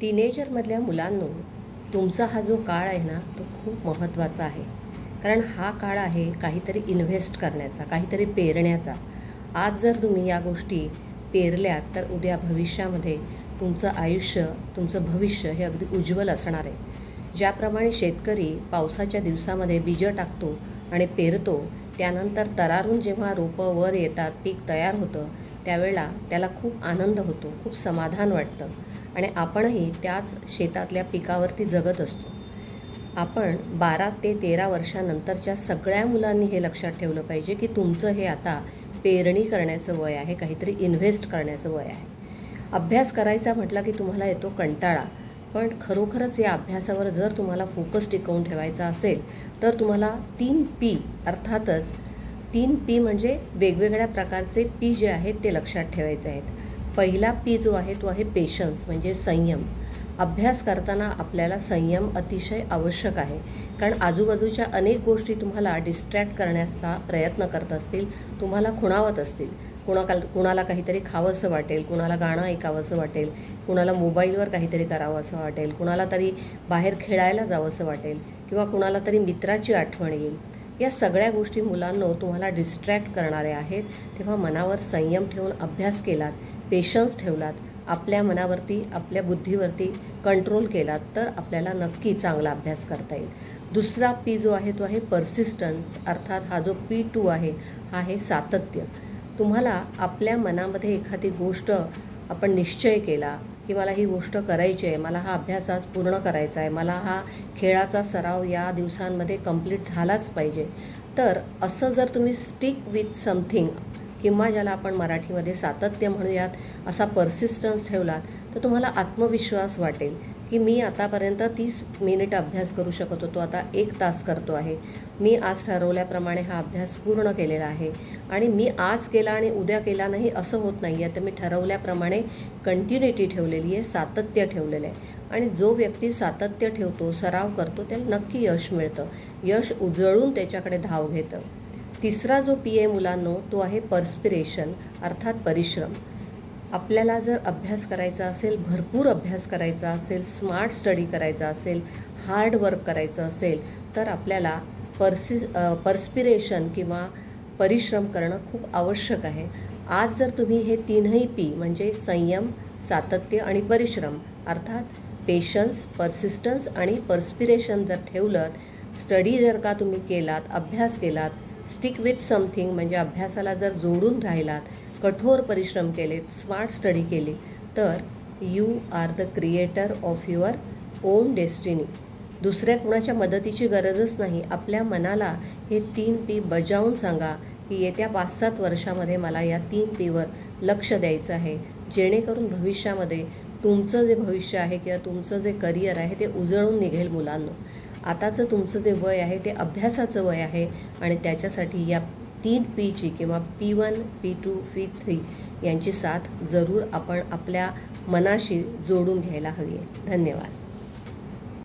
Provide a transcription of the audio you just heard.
टीनेजरमधल्या मुलांनो, तुमचा हा जो काळ आहे ना, तो खूप महत्त्वाचा आहे. कारण हा काळ आहे काहीतरी इन्व्हेस्ट करण्याचा, काहीतरी पेरण्याचा. आज जर तुम्ही या गोष्टी पेरल्यात तर उद्या भविष्यामध्ये तुमचं आयुष्य, तुमचं भविष्य हे अगदी उज्ज्वल असणार आहे. ज्याप्रमाणे शेतकरी पावसाच्या दिवसामध्ये बीजं टाकतो आणि पेरतो, त्यानंतर तरारून जेव्हा रोपं वर येतात, पीक तयार होतं, त्यावेळेला त्याला खूप आनंद होतो, खूप समाधान वाटतं आणि आपणही त्याच शेतातल्या पिकावरती जगत असतो. आपण 12 ते 13 वर्षानंतरच्या सगळ्या मुलांनी हे लक्षात ठेवलं पाहिजे की तुमचं हे आता पेरणी करण्याचं वय आहे, काहीतरी इन्व्हेस्ट करण्याचं वय आहे. अभ्यास करायचा म्हटला की तुम्हाला येतो कंटाळा, पण खरोखरच या अभ्यासावर जर तुम्हाला फोकस टिकवून ठेवायचा असेल तर तुम्हाला 3P अर्थातच 3P म्हणजे वेगवेगळ्या प्रकारचे पी जे आहेत ते लक्षात ठेवायचे आहेत. पहिला पी जो आहे तो आहे पेशन्स म्हणजे संयम. अभ्यास करताना आपल्याला संयम अतिशय आवश्यक आहे, कारण आजूबाजूच्या अनेक गोष्टी तुम्हाला डिस्ट्रॅक्ट करण्याचा प्रयत्न करत असतील, तुम्हाला खुणावत असतील. कुणाला काहीतरी खावंसं वाटेल, कुणाला गाणं ऐकावंसं वाटेल, कुणाला मोबाईलवर काहीतरी करावं असं वाटेल, कुणाला तरी बाहेर खेळायला जावंसं वाटेल किंवा कुणाला तरी मित्राची आठवण येईल. या सगळ्या गोष्टी मुलांनो तुम्हाला डिस्ट्रॅक्ट करणाऱ्या आहेत. तेव्हा मनावर संयम ठेवून अभ्यास केलात, पेशन्स ठेवलात, आपल्या मनावरती, आपल्या बुद्धीवरती कंट्रोल केलात तर आपल्याला नक्की चांगला अभ्यास करता येईल. दुसरा पी जो आहे तो आहे पर्सिस्टन्स, अर्थात हा जो P2 आहे हा आहे सातत्य. तुम्हाला आपल्या मनामध्ये एखादी गोष्ट आपण निश्चय केला की मला ही गोष्ट करायची आहे, मला हा अभ्यास आज पूर्ण करायचा आहे, मला हा खेळाचा सराव या दिवसांमध्ये कंप्लीट झालाच पाहिजे, तर असं जर तुम्ही स्टिक विथ समथिंग किंवा ज्याला आपण मराठीमध्ये सातत्य म्हणूयात, असा पर्सिस्टन्स ठेवलात तर तुम्हाला आत्मविश्वास वाटेल की मी आतापर्यंत 30 मिनिट अभ्यास करू शकत होतो, आता 1 तास करतो आहे. मी आज ठरवल्याप्रमाणे हा अभ्यास पूर्ण केलेला आहे आणि मी आज केला आणि उद्या केला नाही असं होत नाही आहे. तर मी ठरवल्याप्रमाणे कंटिन्युटी ठेवलेली आहे, सातत्य ठेवलेलं आहे. आणि जो व्यक्ती सातत्य ठेवतो, सराव करतो, त्याला नक्की यश मिळतं. यश उजळून त्याच्याकडे धाव घेतं. तिसरा जो पी आहे मुलांनो तो आहे पर्स्पिरेशन अर्थात परिश्रम. आपल्याला जर अभ्यास करायचा असेल, भरपूर अभ्यास करायचा असेल, स्मार्ट स्टडी करायचा असेल, हार्ड वर्क करायचं असेल तर आपल्याला पर्स्पिरेशन किंवा परिश्रम करणं खूप आवश्यक आहे. आज जर तुम्ही हे तीनही पी म्हणजे संयम, सातत्य आणि परिश्रम अर्थात पेशन्स, पर्सिस्टन्स आणि पर्स्पिरेशन जर ठेवलं, स्टडी जर का तुम्ही केलात, अभ्यास केलात, स्टिक विथ समथिंग म्हणजे अभ्यासाला जर जोडून राहिलात, कठोर परिश्रम केलेत, स्मार्ट स्टडी केली तर you are the creator of your own destiny. दुसऱ्या कुणाच्या मदतीची गरजच नाही. आपल्या मनाला हे 3P बजावून सांगा की येत्या 5-7 वर्षामध्ये मला या 3Pवर लक्ष द्यायचं आहे, जेणेकरून भविष्यामध्ये तुमचं जे भविष्य आहे किंवा तुमचं जे करिअर आहे ते उजळून निघेल मुलांनो. आताचं तुमचं जे वय आहे ते अभ्यासाचं वय आहे आणि त्याच्यासाठी या 3Pची किंवा P1, P2, P3 यांची साथ जरूर आपण आपल्या मनाशी जोडून घ्यायला हवी आहे. धन्यवाद.